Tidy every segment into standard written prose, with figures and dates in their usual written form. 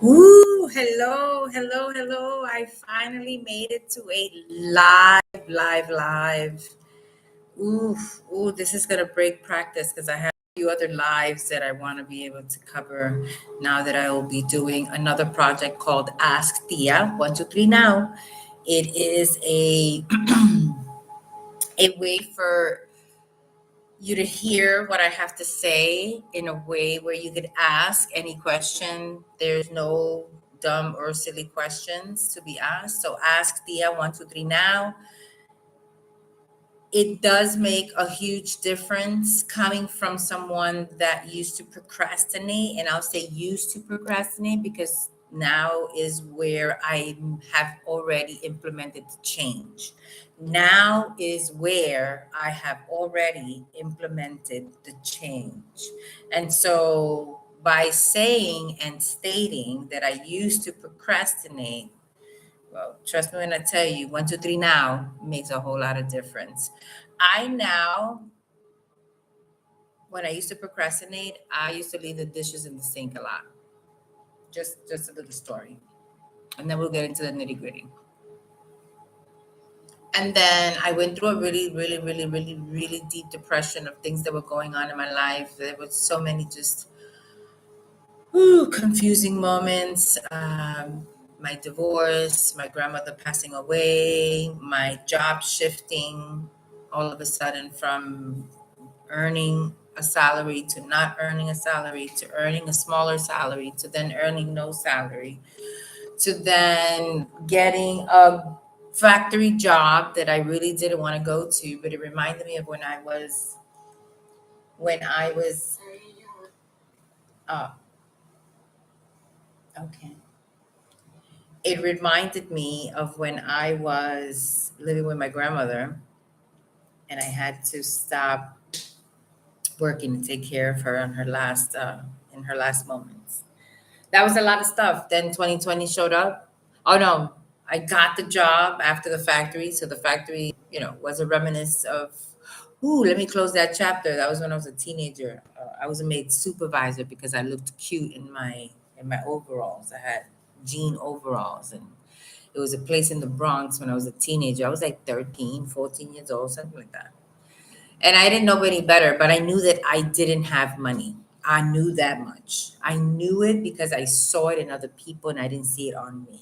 Ooh, hello, hello, hello. I finally made it to a live. Ooh, ooh, this is gonna break practice because I have a few other lives that I want to be able to cover now that I will be doing another project called Ask Tia. 1, 2, 3 now. It is a a way for you to hear what I have to say in a way where you could ask any question. There's no dumb or silly questions to be asked. So ask Tia 1, 2, 3 now. It does make a huge difference coming from someone that used to procrastinate. And I'll say used to procrastinate because now is where I have already implemented the change. Now is where I have already implemented the change. And so by saying and stating that I used to procrastinate, well, trust me when I tell you, 1, 2, 3 now makes a whole lot of difference. I now, when I used to procrastinate, I used to leave the dishes in the sink a lot. Just a little story. And then we'll get into the nitty-gritty. And then I went through a really deep depression of things that were going on in my life. There were so many just confusing moments. My divorce, my grandmother passing away, my job shifting all of a sudden from earning a salary to not earning a salary to earning a smaller salary to then earning no salary to then getting a factory job that I really didn't want to go to, but it reminded me of when I was uh, okay. It reminded me of when I was living with my grandmother and I had to stop working to take care of her in her last moments. That was a lot of stuff. Then 2020 showed up. Oh no, I got the job after the factory. So the factory, was a reminiscence of, let me close that chapter. That was when I was a teenager. I was a maid supervisor because I looked cute in my overalls. I had jean overalls, and it was a place in the Bronx when I was a teenager. I was like 13, 14 years old, something like that. And I didn't know any better, but I knew that I didn't have money. I knew that much. I knew it because I saw it in other people and I didn't see it on me.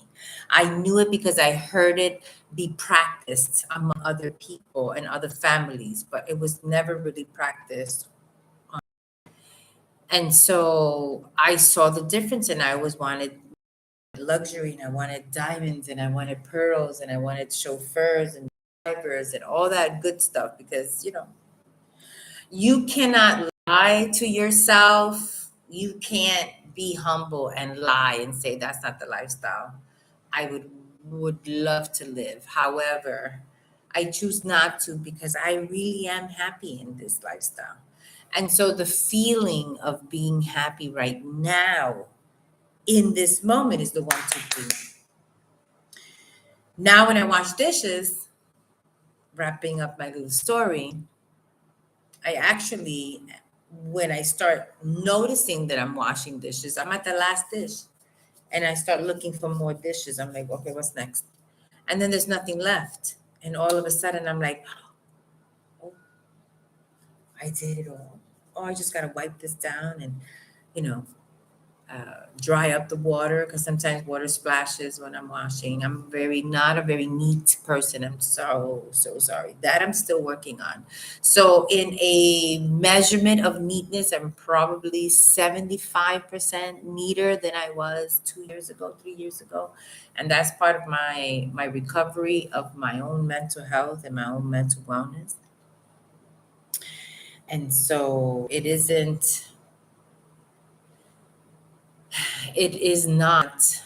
I knew it because I heard it be practiced among other people and other families, but it was never really practiced. And so I saw the difference, and I always wanted luxury, and I wanted diamonds, and I wanted pearls, and I wanted chauffeurs and drivers and all that good stuff because, you cannot lie to yourself. You can't be humble and lie and say that's not the lifestyle I would love to live. However, I choose not to because I really am happy in this lifestyle. And so the feeling of being happy right now in this moment is the 1, 2, 3. Now when I wash dishes, wrapping up my little story, I actually, when I start noticing that I'm washing dishes, I'm at the last dish and I start looking for more dishes. I'm like, okay, what's next? And then there's nothing left. And all of a sudden I'm like, oh, I did it all. Oh, I just got to wipe this down and, you know, dry up the water because sometimes water splashes when I'm washing. I'm not a very neat person. I'm so sorry. That I'm still working on. So in a measurement of neatness, I'm probably 75% neater than I was 2 years ago, 3 years ago. And that's part of my recovery of my own mental health and my own mental wellness. And so it is not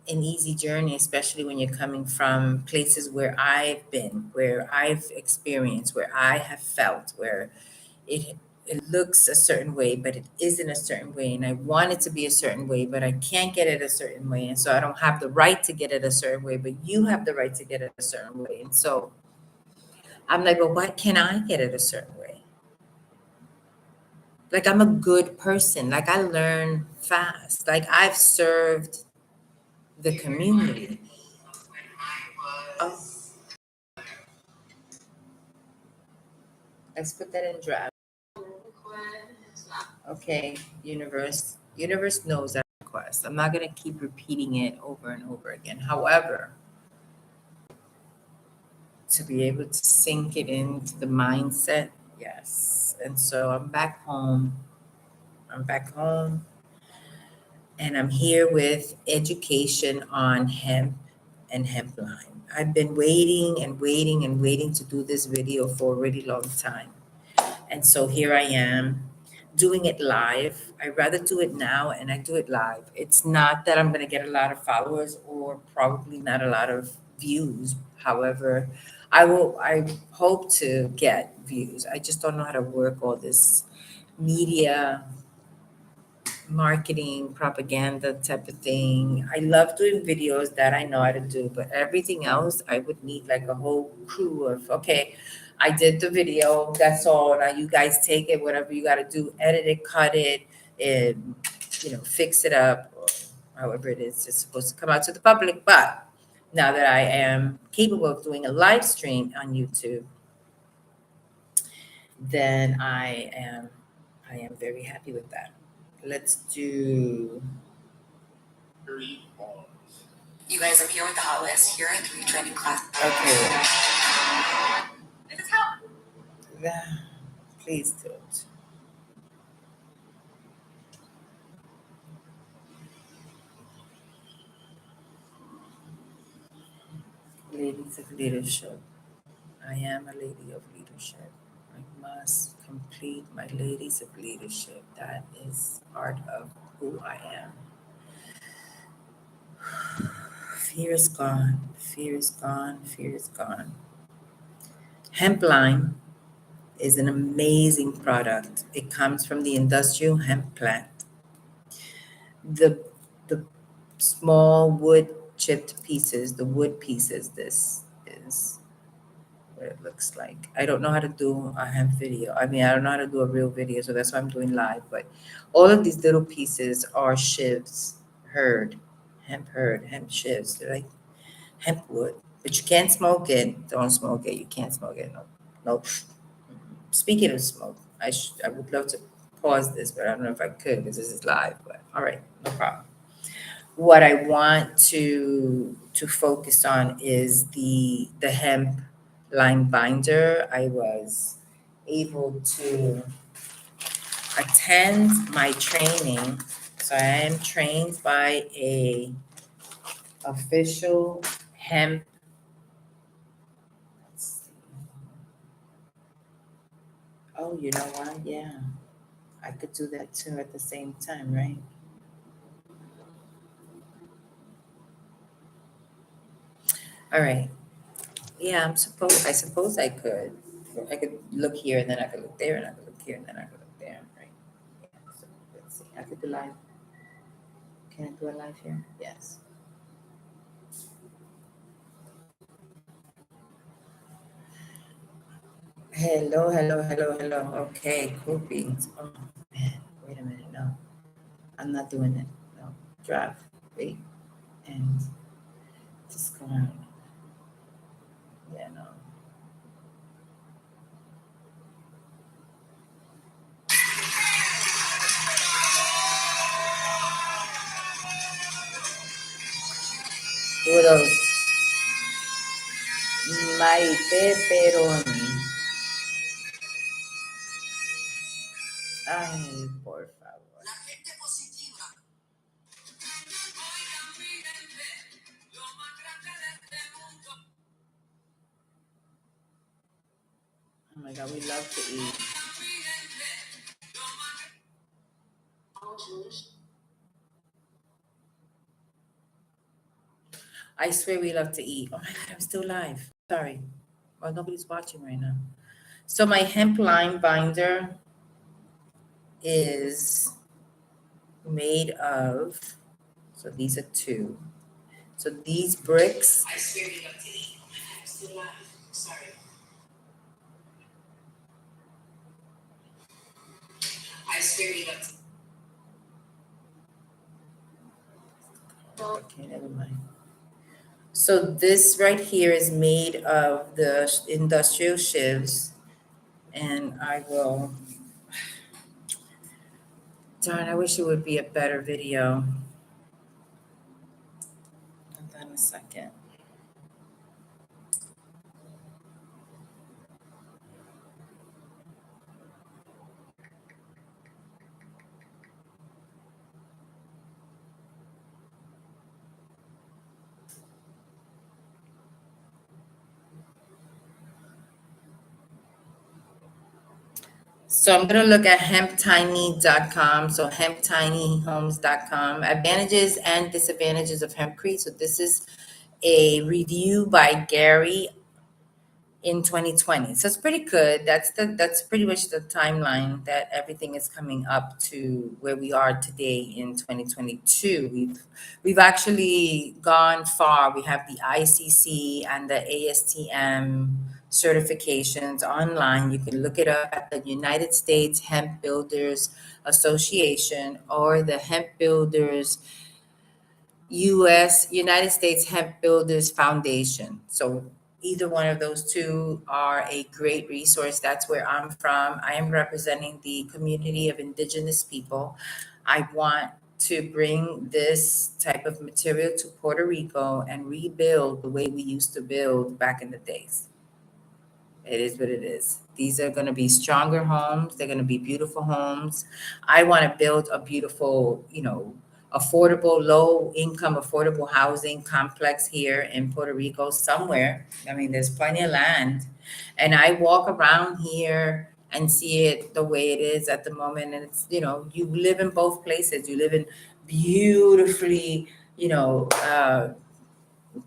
an easy journey, especially when you're coming from places where I've been, where I've experienced, where I have felt, where it it looks a certain way, but it isn't a certain way. And I want it to be a certain way, but I can't get it a certain way. And so I don't have the right to get it a certain way, but you have the right to get it a certain way. And so I'm like, well, why can't I get it a certain way? Like I'm a good person. Like I learn fast. Like I've served the community. Oh, let's put that in draft. Okay, universe knows that request. I'm not gonna keep repeating it over and over again. However, to be able to sink it into the mindset, yes. And so I'm back home. I'm back home, and I'm here with education on hemp and hemp-lime. I've been waiting and waiting and waiting to do this video for a really long time. And so here I am doing it live. I'd rather do it now and I do it live. It's not that I'm going to get a lot of followers or probably not a lot of views. However, I hope to get views. I just don't know how to work all this media marketing, propaganda type of thing. I love doing videos that I know how to do, but everything else, I would need like a whole crew of, okay, I did the video, that's all. Now you guys take it, whatever you got to do, edit it, cut it, and, fix it up, or however it is it's supposed to come out to the public. But now that I am capable of doing a live stream on YouTube, then I am very happy with that. Let's do. You guys, I'm here with the hot list. Here are 3 trending classes. Okay. Please don't. Ladies of leadership. I am a lady of leadership. I must complete my ladies of leadership. That is part of who I am. Fear is gone. Fear is gone. Fear is gone. HemP-LIME is an amazing product. It comes from the industrial hemp plant. The small wood chipped pieces, the wood pieces, this is what it looks like. I don't know how to do a hemp video. I mean, I don't know how to do a real video, so that's why I'm doing live. But all of these little pieces are shivs, hemp shivs. They're like hemp wood, but you can't smoke it. Don't smoke it. You can't smoke it. No, no. Speaking of smoke, I would love to pause this, but I don't know if I could because this is live. But all right, no problem. What I want to focus on is the hemp-lime binder. I was able to attend my training. So I am trained by a official hemp. Let's see. Oh, you know what? Yeah, I could do that too at the same time, right? All right. Yeah, I suppose I could. I could look here and then I could look there and I could look here and then I could look there, right? Yeah, so let's see. I could do live. Can I do a live here? Yes. Hello, hello, hello, hello. Okay, cool beans. Oh man, wait a minute. No, I'm not doing it. No, draft. Wait, and just go on. Yeah, no. Who are those? My pepperoni. Ay, por favor. Oh my God, we love to eat. I swear we love to eat. Oh my God, I'm still live. Sorry. Well, nobody's watching right now. So my hemp-lime binder is made of, so these are 2. So these bricks. I swear we love to eat. Oh my God, I'm still live. Sorry. I Okay, never mind. So this right here is made of the industrial shivs, and I will. Darn, I wish it would be a better video. Hold on a second. So I'm gonna look at hemptiny.com. So hemptinyhomes.com. Advantages and disadvantages of HempCrete. So this is a review by Gary in 2020. So it's pretty good. That's pretty much the timeline that everything is coming up to where we are today in 2022. We've actually gone far. We have the ICC and the ASTM certifications online. You can look it up at the United States Hemp Builders Association or the Hemp Builders United States Hemp Builders Foundation. So either one of those two are a great resource. That's where I'm from. I am representing the community of indigenous people. I want to bring this type of material to Puerto Rico and rebuild the way we used to build back in the days. It is what it is. These are going to be stronger homes. They're going to be beautiful homes. I want to build a beautiful, affordable, low income, affordable housing complex here in Puerto Rico somewhere. I mean, there's plenty of land. And I walk around here and see it the way it is at the moment. And it's, you live in both places. You live in beautifully,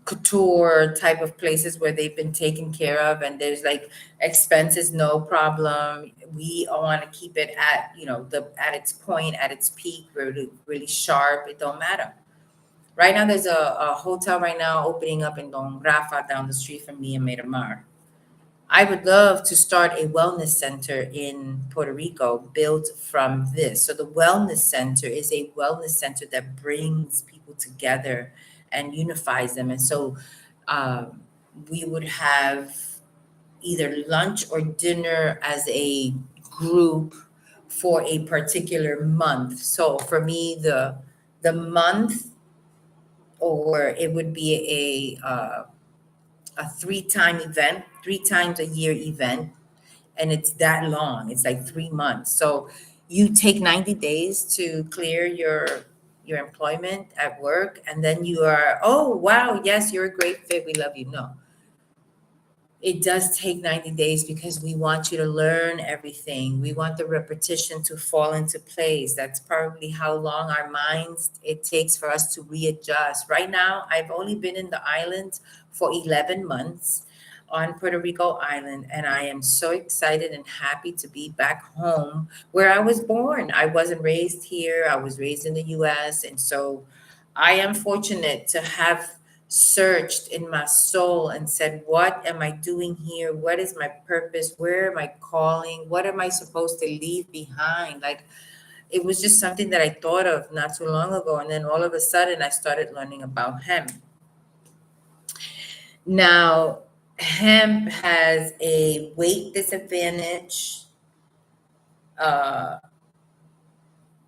couture type of places where they've been taken care of, and there's like expenses, no problem. We want to keep it at, the at its point, at its peak, really, really sharp. It don't matter. Right now, there's a hotel right now opening up in Don Rafa down the street from me in Miramar. I would love to start a wellness center in Puerto Rico built from this. So the wellness center is a wellness center that brings people together and unifies them. And so we would have either lunch or dinner as a group for a particular month. So for me, the month, or it would be a 3-time event, 3 times a year event, and it's that long. It's like 3 months. So you take 90 days to clear your employment at work, and then you are, oh wow, yes, you're a great fit. We love you. No, it does take 90 days because we want you to learn everything. We want the repetition to fall into place. That's probably how long our minds it takes for us to readjust. Right now, I've only been in the islands for 11 months on Puerto Rico Island, and I am so excited and happy to be back home where I was born. I wasn't raised here. I was raised in the US, and so I am fortunate to have searched in my soul and said, what am I doing here? What is my purpose? Where am I calling? What am I supposed to leave behind? Like, it was just something that I thought of not too long ago. And then all of a sudden, I started learning about hemp. Now, hemp has a weight disadvantage.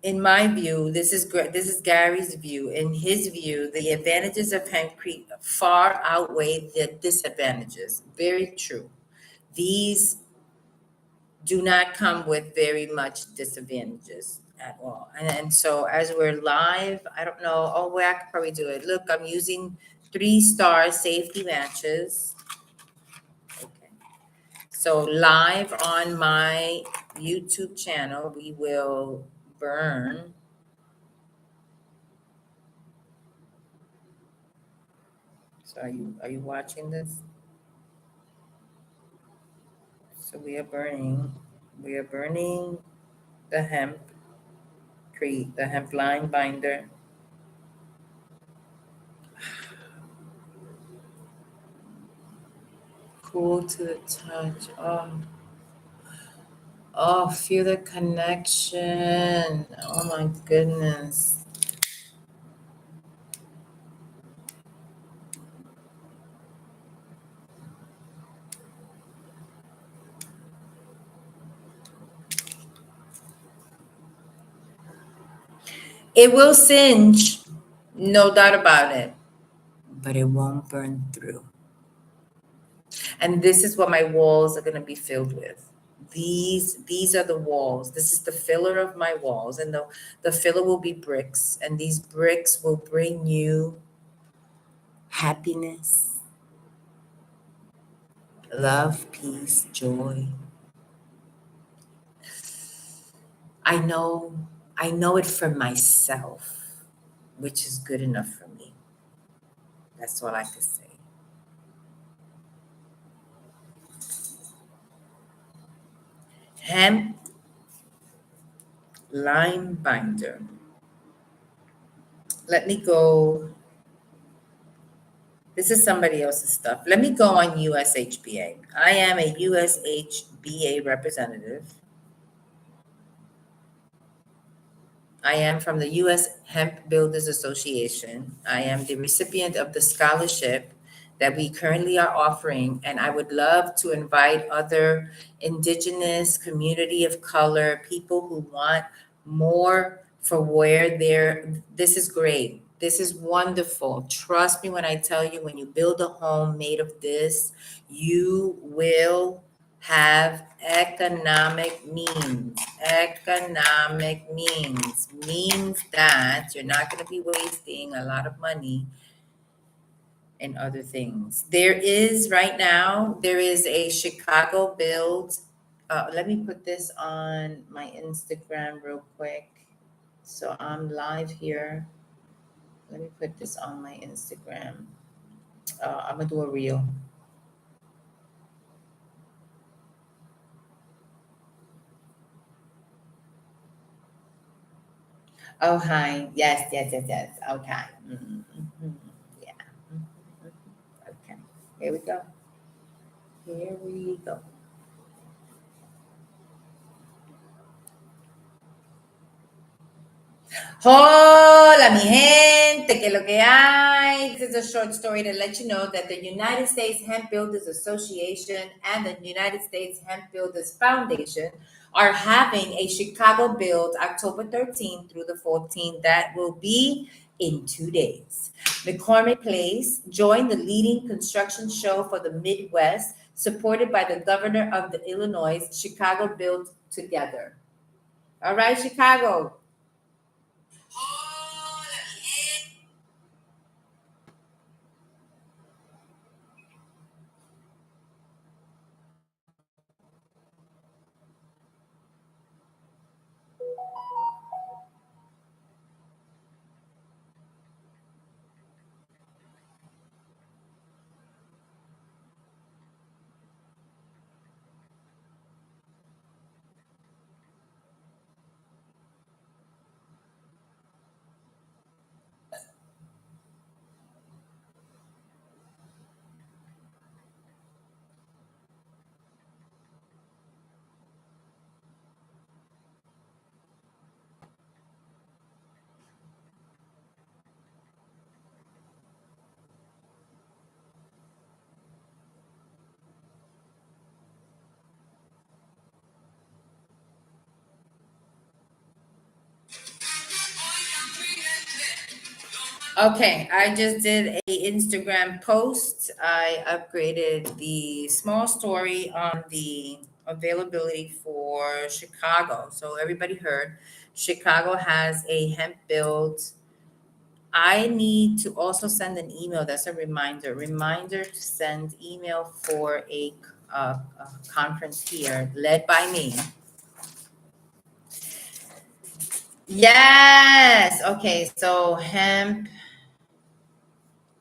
In my view, this is Gary's view. In his view, the advantages of HemCrete far outweigh the disadvantages. Very true. These do not come with very much disadvantages at all. And so as we're live, I don't know. Oh, well, I could probably do it. Look, I'm using 3-star safety matches. Okay. So live on my YouTube channel, we will burn. So are you watching this? So we are burning the hemp crete, the hemp line binder. Cool to the touch. Oh, feel the connection. Oh my goodness. It will singe, no doubt about it, but it won't burn through. And this is what my walls are going to be filled with. These are the walls. This is the filler of my walls, and the filler will be bricks, and these bricks will bring you happiness, love, peace, joy. I know it for myself, which is good enough for me. That's all I can say. Hemp lime binder. Let me go. This is somebody else's stuff. Let me go on USHBA. I am a USHBA representative. I am from the U.S. Hemp Builders Association. I am the recipient of the scholarship that we currently are offering, and I would love to invite other indigenous, community of color, people who want more for where they're. This is great. This is wonderful. Trust me when I tell you, when you build a home made of this, you will have economic means. Economic means that you're not going to be wasting a lot of money in other things. There is right now, there is a Chicago build. Let me put this on my Instagram real quick. So I'm live here. Let me put this on my Instagram. I'm gonna do a reel. Oh, hi. Yes, yes, yes, yes. Okay. Yeah. Okay. Here we go. Here we go. Hola, mi gente, que lo que hay. This is a short story to let you know that the United States Hemp Builders Association and the United States Hemp Builders Foundation are having a Chicago Build October 13th through the 14th. That will be in 2 days. McCormick Place joined the leading construction show for the Midwest, supported by the governor of the Illinois. Chicago Build Together. All right, Chicago. Okay, I just did a Instagram post. I upgraded the small story on the availability for Chicago. So everybody heard Chicago has a hemp build. I need to also send an email. That's a reminder. Reminder to send email for a conference here led by me. Yes. Okay. So hemp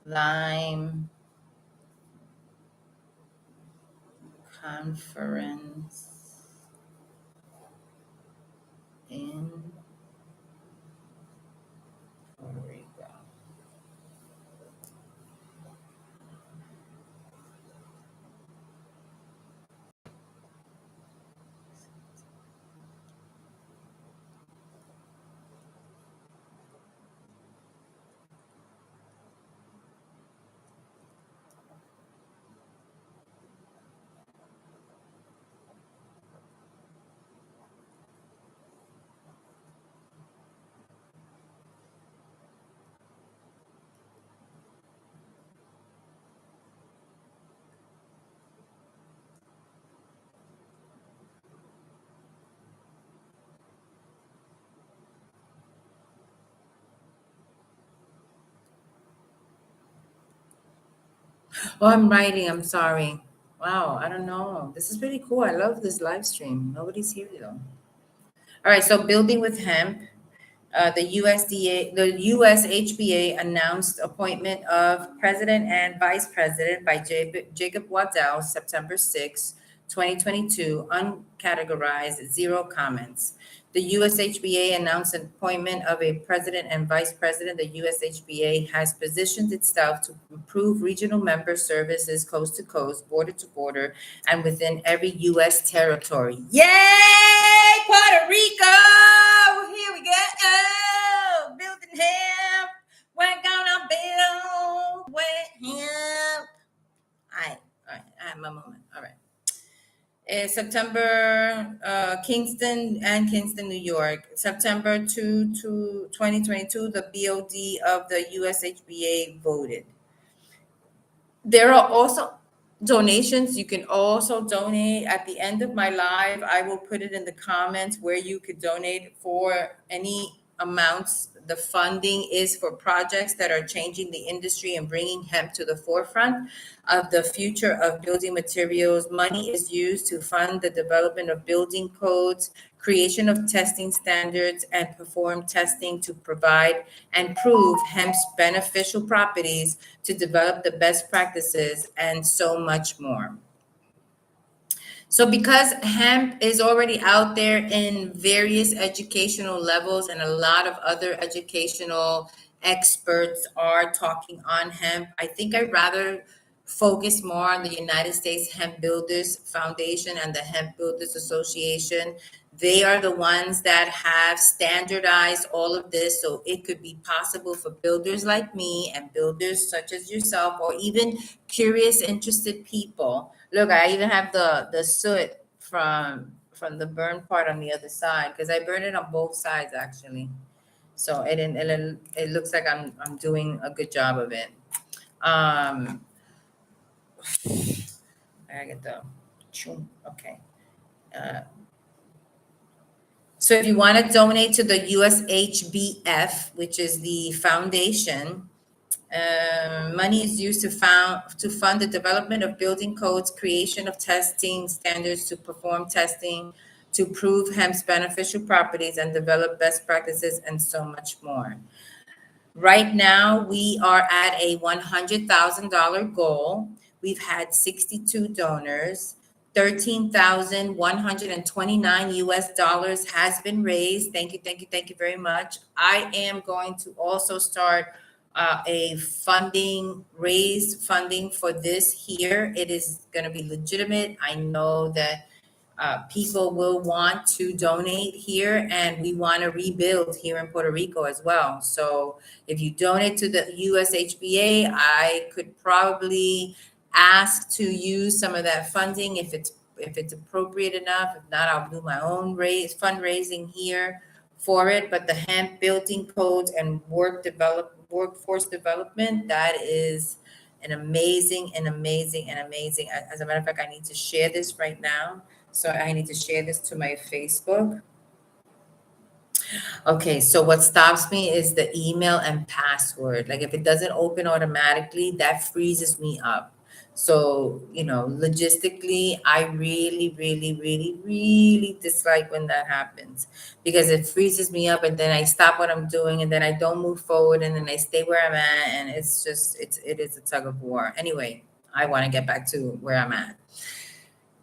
lime conference in Puerto Rico. Oh, I'm writing. I'm sorry. Wow, I don't know. This is pretty cool. I love this live stream. Nobody's here though. All right, so building with hemp. The USHBA announced appointment of president and vice president by Jacob Waddell, September 6, 2022, uncategorized, zero comments. The USHBA announced an appointment of a president and vice president. The USHBA has positioned itself to improve regional member services coast to coast, border to border, and within every U.S. territory. Yay, Puerto Rico! Here we go. Building hemp. We're gonna build with hemp. All right, I have my moment. All right. September, Kingston, New York. September 2 to 2022, the BOD of the USHBA voted. There are also donations. You can also donate at the end of my live. I will put it in the comments where you could donate for any amounts. The funding is for projects that are changing the industry and bringing hemp to the forefront of the future of building materials. Money is used to fund the development of building codes, creation of testing standards, and perform testing to provide and prove hemp's beneficial properties, to develop the best practices, and so much more. So because hemp is already out there in various educational levels, and a lot of other educational experts are talking on hemp, I think I'd rather focus more on the United States Hemp Builders Foundation and the Hemp Builders Association. They are the ones that have standardized all of this, so it could be possible for builders like me and builders such as yourself, or even curious, interested people. Look, I even have the soot from the burn part on the other side, because I burned it on both sides actually. So it looks like I'm doing a good job of it. I get the okay. So if you want to donate to the USHBF, which is the foundation, money is used to fund the development of building codes, creation of testing standards, to perform testing, to prove hemp's beneficial properties, and develop best practices, and so much more. Right now, we are at a $100,000 goal. We've had 62 donors. $13,129 US has been raised. Thank you, thank you, thank you very much. I am going to also start raise funding for this here. It is going to be legitimate. I know that people will want to donate here, and we want to rebuild here in Puerto Rico as well. So if you donate to the USHBA, I could probably ask to use some of that funding if it's appropriate enough. If not, I'll do my own fundraising here for it. But the hemp building codes and workforce development, that is an amazing. As a matter of fact, I need to share this right now. So I need to share this to my Facebook. Okay, so what stops me is the email and password. Like if it doesn't open automatically, that freezes me up. So, logistically, I really, really, really, really dislike when that happens, because it freezes me up, and then I stop what I'm doing, and then I don't move forward, and then I stay where I'm at, and it is a tug of war. Anyway, I want to get back to where I'm at.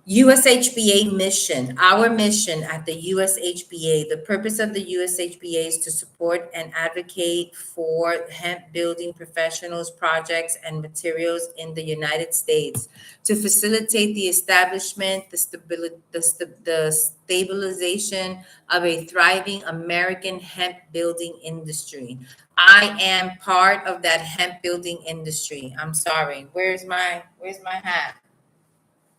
USHBA mission. Our mission at the USHBA, the purpose of the USHBA is to support and advocate for hemp building professionals, projects, and materials in the United States, to facilitate the establishment, the stabilization of a thriving American hemp building industry. I am part of that hemp building industry. I'm sorry. Where's my hat?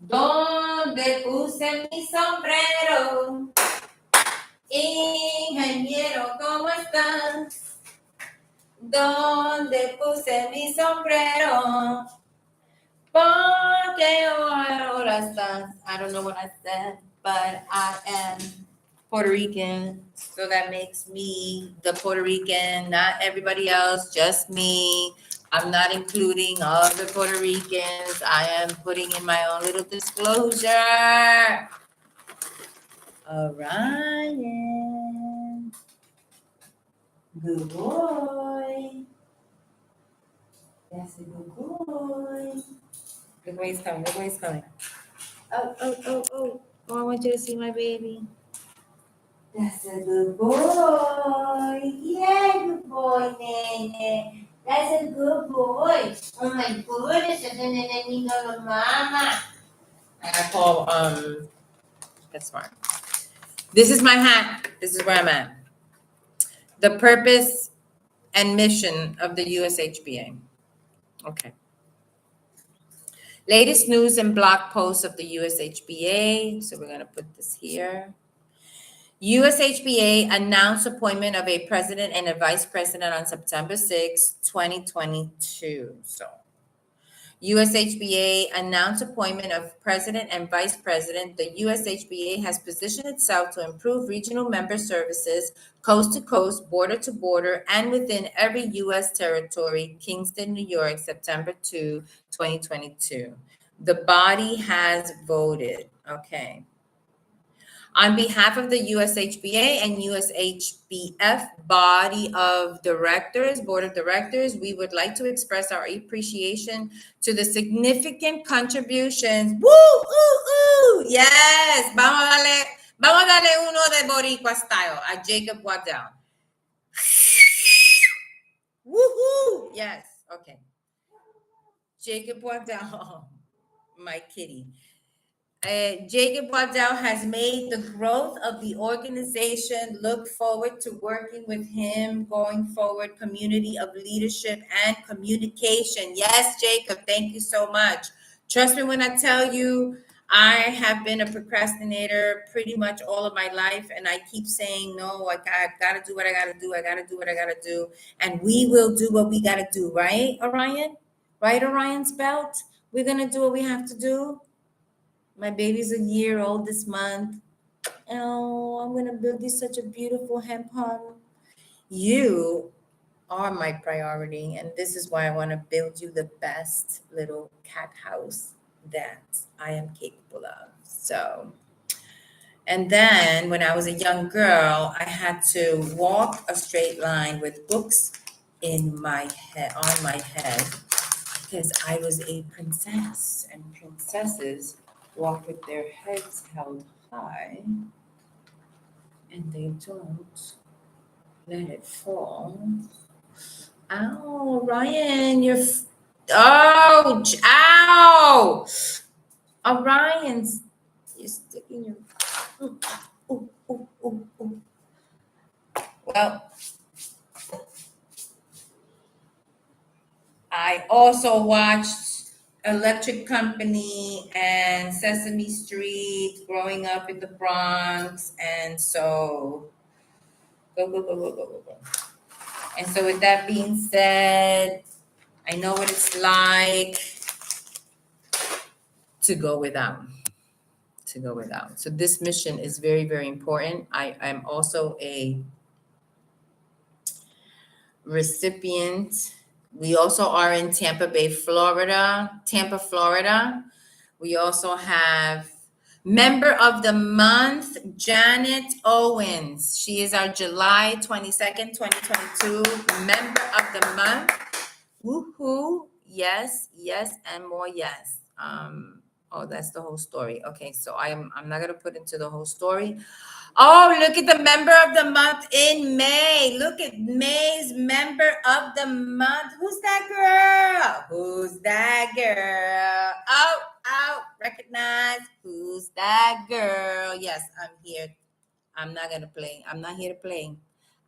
¿Dónde puse mi sombrero? Ingeniero, ¿cómo estás? ¿Dónde puse mi sombrero? Porque ahora estás. I don't know what I said, but I am Puerto Rican, so that makes me the Puerto Rican, not everybody else, just me. I'm not including all the Puerto Ricans. I am putting in my own little disclosure. Orion. Good boy. That's a good boy. Look where he's coming. Look where he's coming. Oh, oh, oh, oh. Oh, I want you to see my baby. That's a good boy. Yeah, good boy, Nene. That's a good boy. Oh my goodness, ese nene lindo lo mama. I call, that's fine. This is my hat. This is where I'm at. The purpose and mission of the USHBA. Okay. Latest news and blog posts of the USHBA. So we're going to put this here. USHBA announced appointment of a president and a vice president on September 6, 2022. So USHBA announced appointment of president and vice president. The USHBA has positioned itself to improve regional member services coast to coast, border to border, and within every U.S. territory. Kingston, New York, September 2, 2022. The body has voted. Okay. On behalf of the USHBA and USHBF body of directors, board of directors, we would like to express our appreciation to the significant contributions. Woo, ooh, ooh, yes. Vamos a darle uno de Boricua style a Jacob Waddell. Woohoo, yes, okay. Jacob Waddell, my kitty. Jacob Waddell has made the growth of the organization. Look forward to working with him going forward. Community of leadership and communication. Yes, Jacob, thank you so much. Trust me when I tell you, I have been a procrastinator pretty much all of my life, and I keep saying, no, I gotta do what I gotta do. I gotta do what I gotta do. And we will do what we gotta do, right, Orion? Right, Orion Spelt? We're gonna do what we have to do. My baby's a year old this month. Oh, I'm going to build you such a beautiful hemp home. You are my priority, and this is why I want to build you the best little cat house that I am capable of. So, and then when I was a young girl, I had to walk a straight line with books in my head, on my head, because I was a princess, and princesses walk with their heads held high, and they don't let it fall. Ow, Ryan, ouch, ow! Ryan's, you're sticking your, ooh, ooh, ooh, ooh. Well, I also watched Electric Company and Sesame Street growing up in the Bronx. And so, go. And so with that being said, I know what it's like to go without. So this mission is very, very important. I'm also a recipient. We also are in Tampa, Florida. We also have member of the month, Janet Owens. She is our July 22nd, 2022 member of the month. Woohoo. Yes, and more yes. That's the whole story. Okay, so I'm not gonna put into the whole story. Oh, look at the member of the month in May. Look at May's member of the month. Who's that girl? Oh, recognize. Who's that girl? Yes, I'm here. I'm not gonna play. I'm not here to play.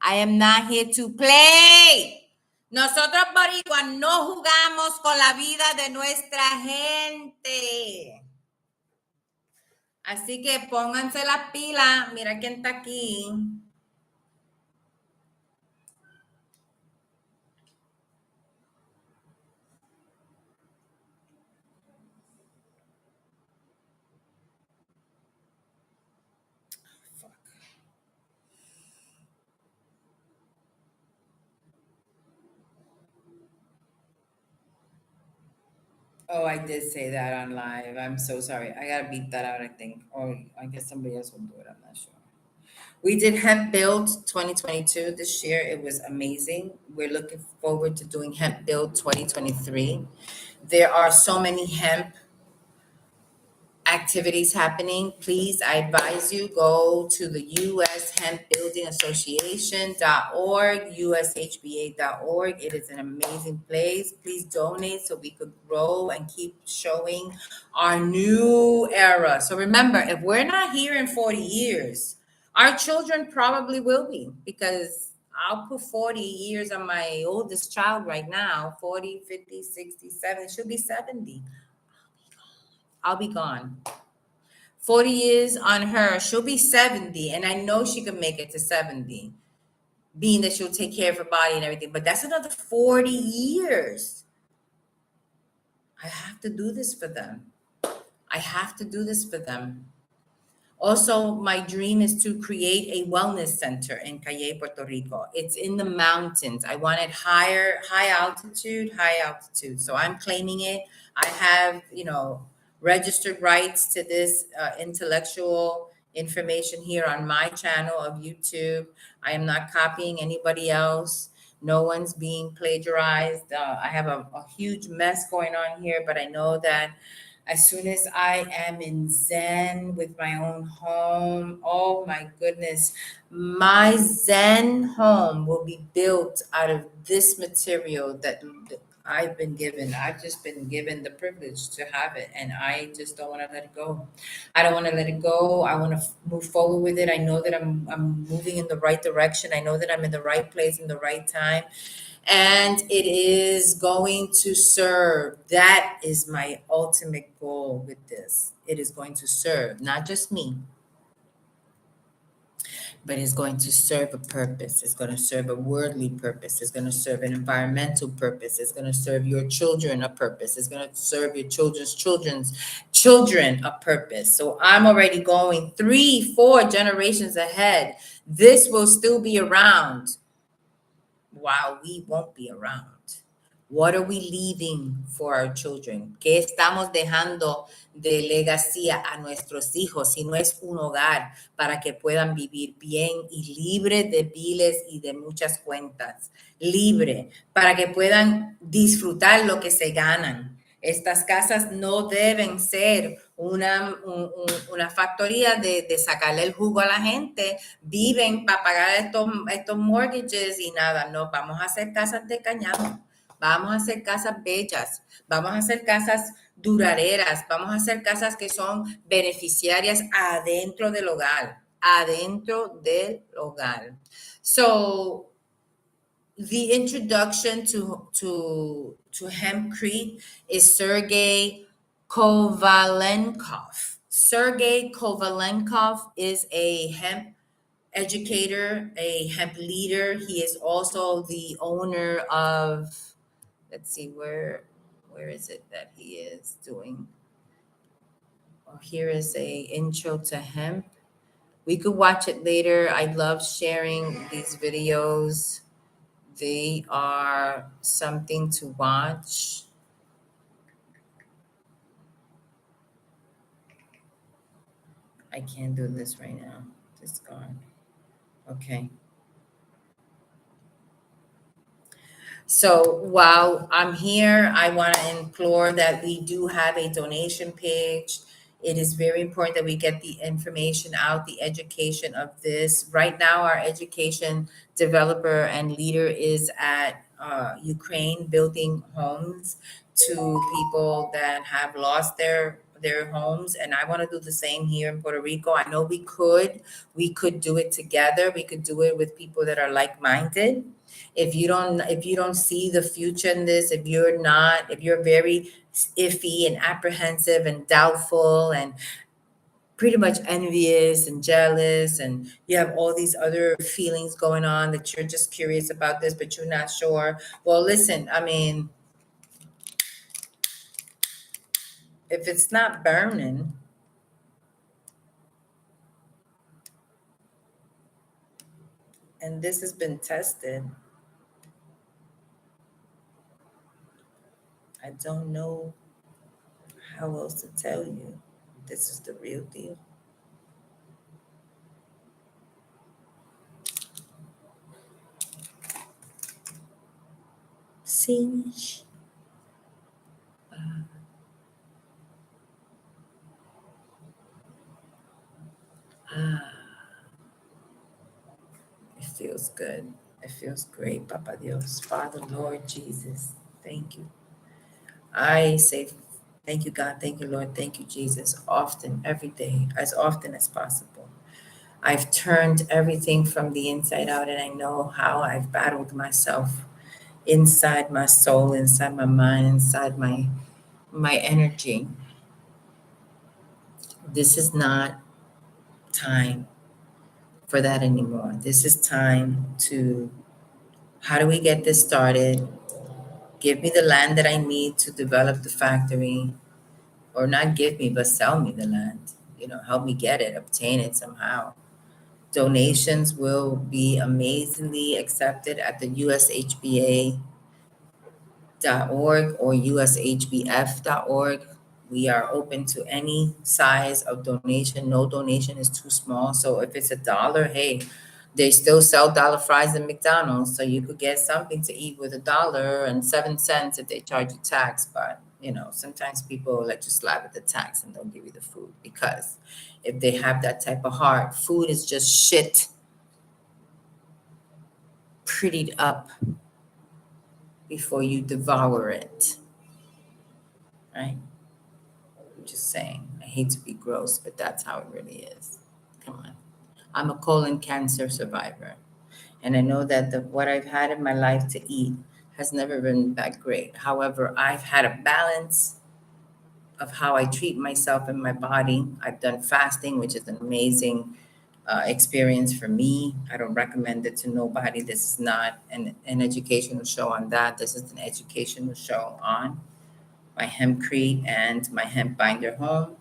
I am not here to play. Nosotros boricuas no jugamos con la vida de nuestra gente. Así que pónganse las pilas. Mira quién está aquí. Oh, I did say that on live. I'm so sorry. I gotta beep that out, I think. Or I guess somebody else will do it. I'm not sure. We did Hemp Build 2022 this year. It was amazing. We're looking forward to doing Hemp Build 2023. There are so many hemp activities happening. Please, I advise you, go to the US Hemp Building Association.org, USHBA.org. It is an amazing place. Please donate so we could grow and keep showing our new era. So remember, if we're not here in 40 years, our children probably will be, because I'll put 40 years on my oldest child right now, 40, 50, 60, 70, she'll be 70. I'll be gone. 40 years on her, she'll be 70, and I know she can make it to 70, being that she'll take care of her body and everything. But that's another 40 years. I have to do this for them. I have to do this for them. Also, my dream is to create a wellness center in Calle, Puerto Rico. It's in the mountains. I want it high altitude. So I'm claiming it. I have, registered rights to this intellectual information here on my channel of YouTube. I am not copying anybody else. No one's being plagiarized. I have a huge mess going on here, but I know that as soon as I am in Zen with my own home, oh my goodness, my Zen home will be built out of this material that I've been given. I've just been given the privilege to have it, and I just don't want to let it go. I don't want to let it go. I want to move forward with it. I know that I'm moving in the right direction. I know that I'm in the right place in the right time. And it is going to serve. That is my ultimate goal with this. It is going to serve not just me, but it's going to serve a purpose. It's going to serve a worldly purpose. It's going to serve an environmental purpose. It's going to serve your children a purpose. It's going to serve your children's children a purpose. So I'm already going 3-4 generations ahead. This will still be around while we won't be around. What are we leaving for our children? ¿Qué estamos dejando de legacía a nuestros hijos si no es un hogar para que puedan vivir bien y libre de biles y de muchas cuentas? Libre, para que puedan disfrutar lo que se ganan. Estas casas no deben ser una factoría de sacarle el jugo a la gente. Viven para pagar estos mortgages y nada. No, vamos a hacer casas de cañado. Vamos a hacer casas bellas. Vamos a hacer casas duraderas. Vamos a hacer casas que son beneficiarias adentro del hogar. Adentro del hogar. So, the introduction to HemCrete is Sergey Kovalenkov. Sergey Kovalenkov is a hemp educator, a hemp leader. He is also the owner of, let's see, where is it that he is doing? Oh, here is a intro to hemp. We could watch it later. I love sharing these videos. They are something to watch. I can't do this right now. It's gone. Okay. So while I'm here, I want to implore that we do have a donation page. It is very important that we get the information out, the education of this. Right now, our education developer and leader is at Ukraine building homes to people that have lost their homes, and I want to do the same here in Puerto Rico. I know we could do it together. We could do it with people that are like-minded. If you don't see the future in this, if you're very iffy and apprehensive and doubtful and pretty much envious and jealous, and you have all these other feelings going on that you're just curious about this but you're not sure, well, listen, I mean, if it's not burning, and this has been tested, I don't know how else to tell you this is the real deal. See? It feels good. It feels great, Papa Dios. Father, Lord Jesus, thank you. I say thank you, God. Thank you, Lord. Thank you, Jesus. Often, every day, as often as possible. I've turned everything from the inside out, and I know how I've battled myself inside my soul, inside my mind, inside my energy. This is not time for that anymore. This is time to, how do we get this started? Give me the land that I need to develop the factory, or not give me, but sell me the land. Help me get it, obtain it somehow. Donations will be amazingly accepted at the USHBA.org or USHBF.org. We are open to any size of donation. No donation is too small. So if it's $1, hey, they still sell dollar fries in McDonald's. So you could get something to eat with $1.07 if they charge you tax. But, sometimes people let you slap at the tax and don't give you the food, because if they have that type of heart, food is just shit prettied up before you devour it, right? I'm just saying. I hate to be gross, but that's how it really is. Come on. I'm a colon cancer survivor, and I know that what I've had in my life to eat has never been that great. However, I've had a balance of how I treat myself and my body. I've done fasting, which is an amazing experience for me. I don't recommend it to nobody. This is not an educational show on that. This is an educational show on my HemCrete and my hemp binder home.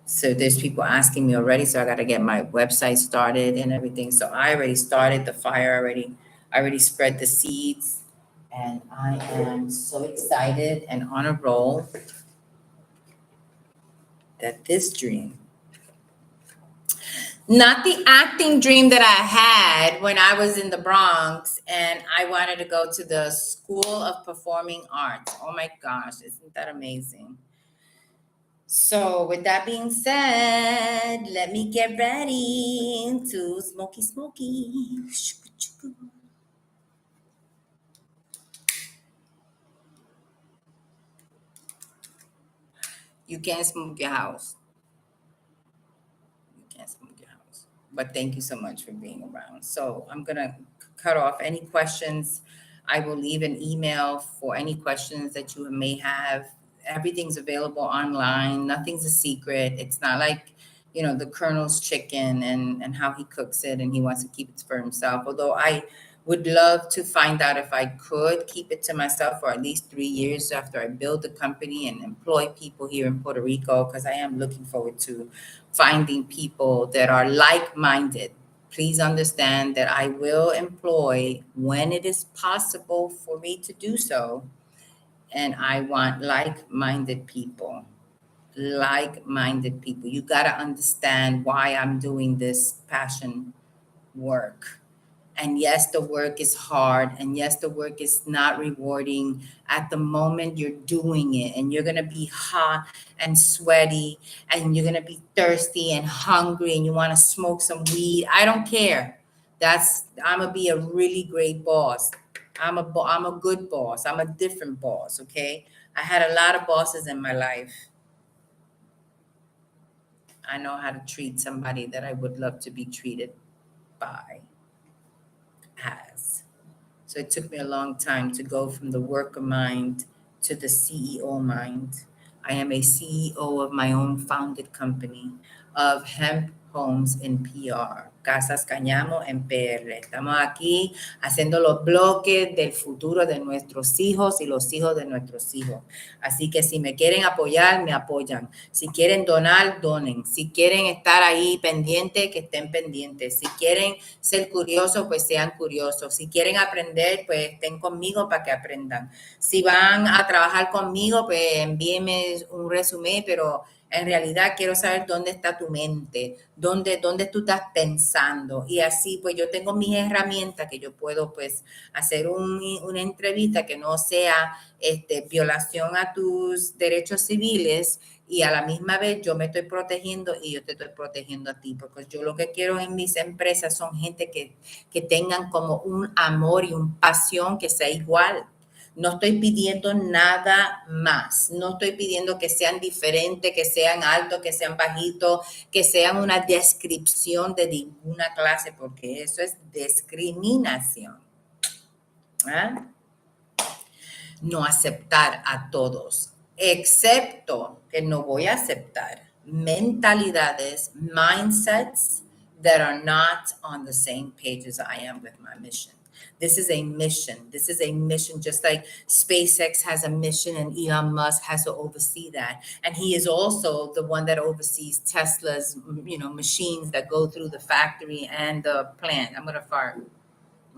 So there's people asking me already, so I got to get my website started and everything. So I already started the fire already. I already spread the seeds, and I am so excited and on a roll that this dream, not the acting dream that I had when I was in the Bronx and I wanted to go to the School of Performing Arts. Oh my gosh, isn't that amazing? So with that being said, let me get ready to smoky. You can't smoke your house. You can't smoke your house. But thank you so much for being around. So I'm going to cut off any questions. I will leave an email for any questions that you may have. Everything's available online. Nothing's a secret. It's not like, the Colonel's chicken and how he cooks it and he wants to keep it for himself. Although I would love to find out if I could keep it to myself for at least 3 years after I build the company and employ people here in Puerto Rico, because I am looking forward to finding people that are like-minded. Please understand that I will employ when it is possible for me to do so. And I want like-minded people. Like-minded people. You got to understand why I'm doing this passion work. And yes, the work is hard. And yes, the work is not rewarding at the moment you're doing it. And you're going to be hot and sweaty. And you're going to be thirsty and hungry. And you want to smoke some weed. I don't care. I'm going to be a really great boss. I'm a good boss. I'm a different boss, okay? I had a lot of bosses in my life. I know how to treat somebody that I would love to be treated by. Has. So it took me a long time to go from the worker mind to the CEO mind. I am a CEO of my own founded company of hemp Homes en PR, Casas Cañamo en PR. Estamos aquí haciendo los bloques del futuro de nuestros hijos y los hijos de nuestros hijos. Así que si me quieren apoyar, me apoyan. Si quieren donar, donen. Si quieren estar ahí pendientes, que estén pendientes. Si quieren ser curiosos, pues sean curiosos. Si quieren aprender, pues estén conmigo para que aprendan. Si van a trabajar conmigo, pues envíenme un resumen, pero en realidad quiero saber dónde está tu mente, dónde tú estás pensando. Y así pues yo tengo mis herramientas que yo puedo pues hacer una entrevista que no sea violación a tus derechos civiles y a la misma vez yo me estoy protegiendo y yo te estoy protegiendo a ti. Porque yo lo que quiero en mis empresas son gente que tengan como un amor y una pasión que sea igual. No estoy pidiendo nada más. No estoy pidiendo que sean diferentes, que sean altos, que sean bajitos, que sean una descripción de ninguna clase, porque eso es discriminación. ¿Ah? No aceptar a todos, excepto que no voy a aceptar mentalidades, mindsets that are not on the same page as I am with my mission. This is a mission. This is a mission, just like SpaceX has a mission and Elon Musk has to oversee that. And he is also the one that oversees Tesla's, machines that go through the factory and the plant. I'm going to fart.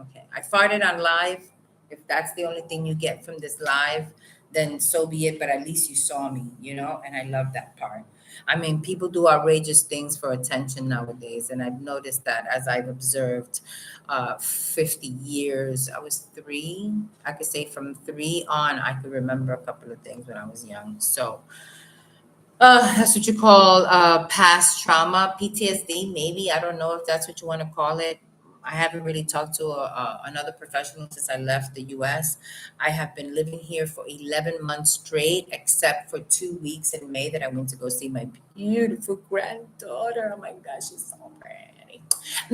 Okay. I farted on live. If that's the only thing you get from this live, then so be it. But at least you saw me, and I love that part. I mean, people do outrageous things for attention nowadays. And I've noticed that as I've observed 50 years. I was 3. I could say from 3 on, I could remember a couple of things when I was young. So that's what you call past trauma, PTSD, maybe. I don't know if that's what you want to call it. I haven't really talked to another professional since I left the U.S. I have been living here for 11 months straight, except for 2 weeks in May that I went to go see my beautiful granddaughter. Oh my gosh, she's so pretty.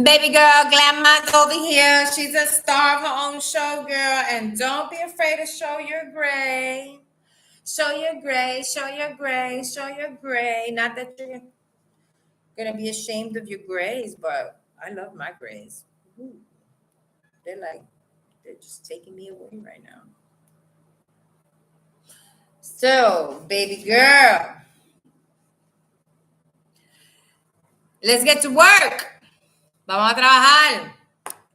Baby girl, Glamour's over here. She's a star of her own show, girl. And don't be afraid to show your gray. Show your gray, show your gray, show your gray. Not that you're going to be ashamed of your grays, but I love my grays. Ooh. They're just taking me away right now. So, baby girl, let's get to work. Vamos a trabajar.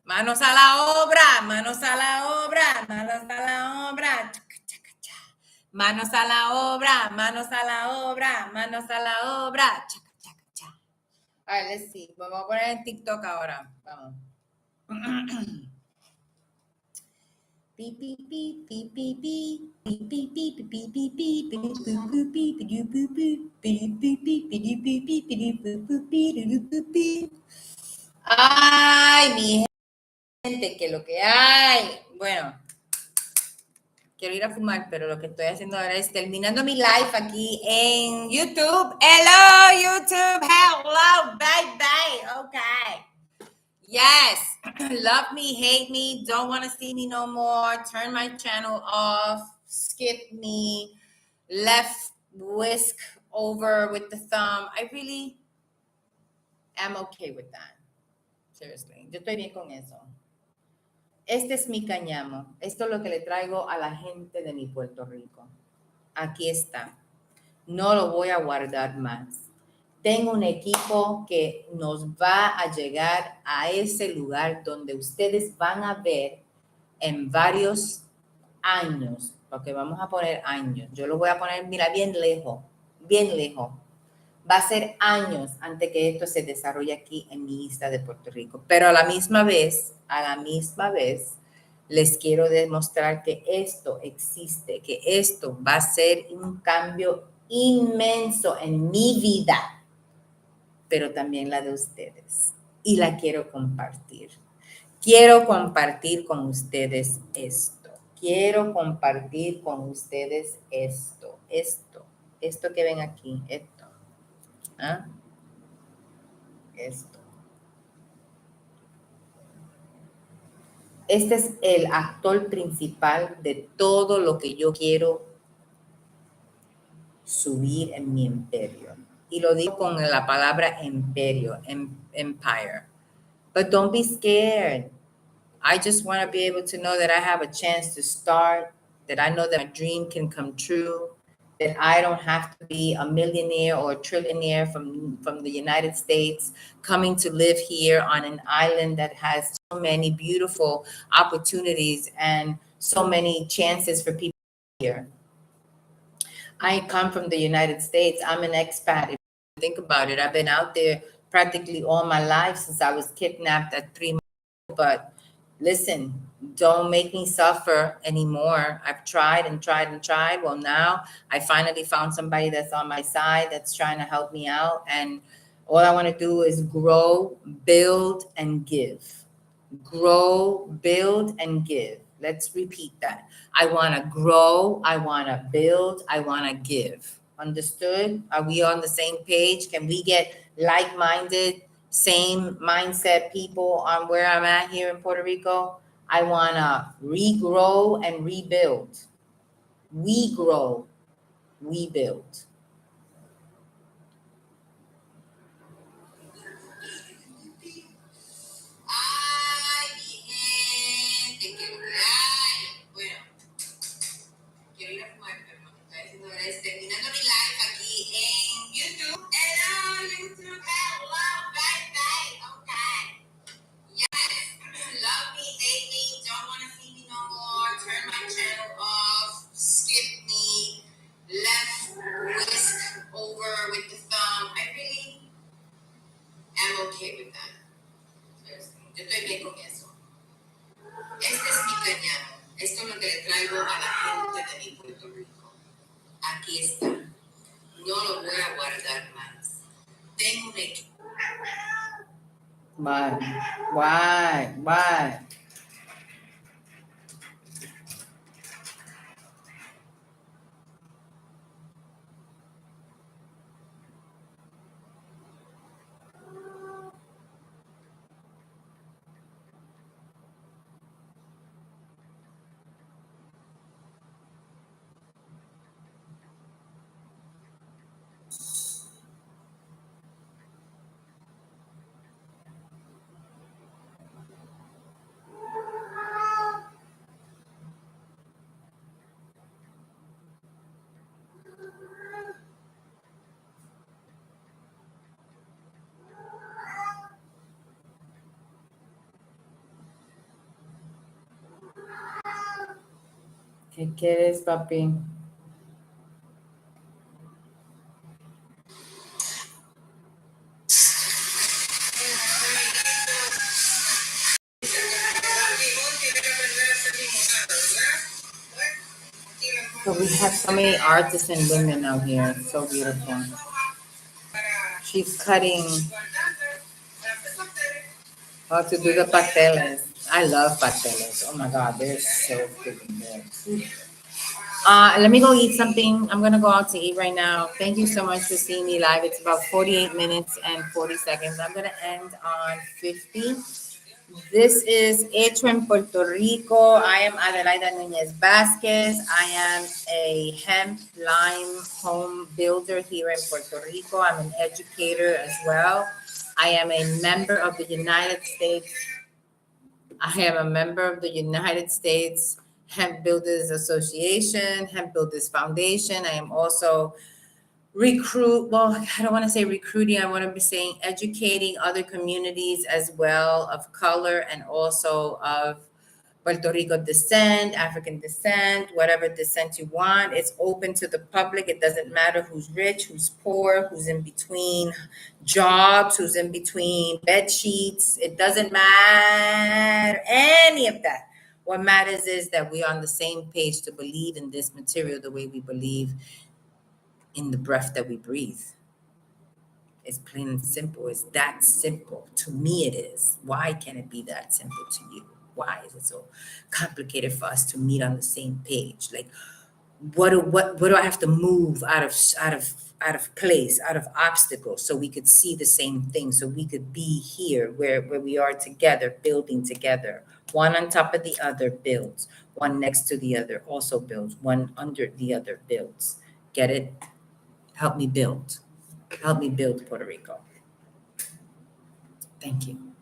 Manos a la obra, manos a la obra, manos a la obra. Manos a la obra, manos a la obra, manos a la obra. All right, let's see. Vamos a poner en TikTok ahora. Vamos. Ay, mi gente, que lo que hay. Bueno, quiero ir a fumar, pero lo que estoy haciendo ahora es terminando mi live aquí en YouTube. Hello, YouTube. Hello, bye. Okay. Yes. Love me, hate me, don't want to see me no more. Turn my channel off. Skip me. Left whisk over with the thumb. I really am okay with that. Seriously. Yo estoy bien con eso. Este es mi cañamo. Esto es lo que le traigo a la gente de mi Puerto Rico. Aquí está. No lo voy a guardar más. Tengo un equipo que nos va a llegar a ese lugar donde ustedes van a ver en varios años, porque vamos a poner años. Yo lo voy a poner, mira, bien lejos. Va a ser años antes que esto se desarrolle aquí en mi isla de Puerto Rico. Pero a la misma vez, les quiero demostrar que esto existe, que esto va a ser un cambio inmenso en mi vida, pero también la de ustedes. Y la quiero compartir. Quiero compartir con ustedes esto. Quiero compartir con ustedes esto. Esto que ven aquí, esto. ¿Ah? Esto. Este es el actor principal de todo lo que yo quiero subir en mi imperio. Y lo digo con la palabra imperio, empire. But don't be scared. I just want to be able to know that I have a chance to start, that I know that my dream can come true, that I don't have to be a millionaire or a trillionaire from the United States coming to live here on an island that has so many beautiful opportunities and so many chances for people here. I come from the United States. I'm an expat. If you think about it, I've been out there practically all my life since I was kidnapped at 3 months. But listen, don't make me suffer anymore. I've tried and tried and tried. Well, now I finally found somebody that's on my side that's trying to help me out. And all I want to do is grow, build, and give. Grow, build, and give. Let's repeat that. I want to grow, I want to build, I want to give. Understood? Are we on the same page? Can we get like-minded, same mindset people on where I'm at here in Puerto Rico? I want to regrow and rebuild. We grow, we build. Ay, mi gente, qué live. Bueno, quiero ir a fumar, pero no estoy haciendo ahora es terminando mi live aquí en YouTube. Hello, YouTube. Hello, baby. Okay. Yes. Love me, hate me, don't want to see me no more. Turn my channel off. Skip me. Left whisk over with the thumb. I really am okay with that. Yo estoy bien con eso. Este es mi cañado. Esto es lo que le traigo a la gente de mi Puerto Rico. Aquí está. No lo voy a guardar más. Tengo un equipo. Why? ¿Qué quieres, papi? So we have so many artisan women out here. It's so beautiful. She's cutting how to do the pasteles. I love pasteles. Oh my God, they're so freaking good. Let me go eat something. I'm gonna go out to eat right now. Thank you so much for seeing me live. It's about 48 minutes and 40 seconds. I'm gonna end on 50. This is Hecho en Puerto Rico. I am Adelaida Nuñez-Vazquez. I am a hemp-lime home builder here in Puerto Rico. I'm an educator as well. I am a member of the United States. Hemp Builders Association, Hemp Builders Foundation. I am also I don't want to say recruiting, I want to be saying educating other communities as well of color and also of Puerto Rico descent, African descent, whatever descent you want. It's open to the public. It doesn't matter who's rich, who's poor, who's in between jobs, who's in between bed sheets. It doesn't matter any of that. What matters is that we're on the same page to believe in this material the way we believe in the breath that we breathe. It's plain and simple. It's that simple. To me, it is. Why can't it be that simple to you? Why is it so complicated for us to meet on the same page? Like, what do I have to move out of place, out of obstacles, so we could see the same thing, so we could be here where we are together, building together. One on top of the other builds. One next to the other also builds. One under the other builds. Get it? Help me build. helped me build Puerto Rico. Thank you.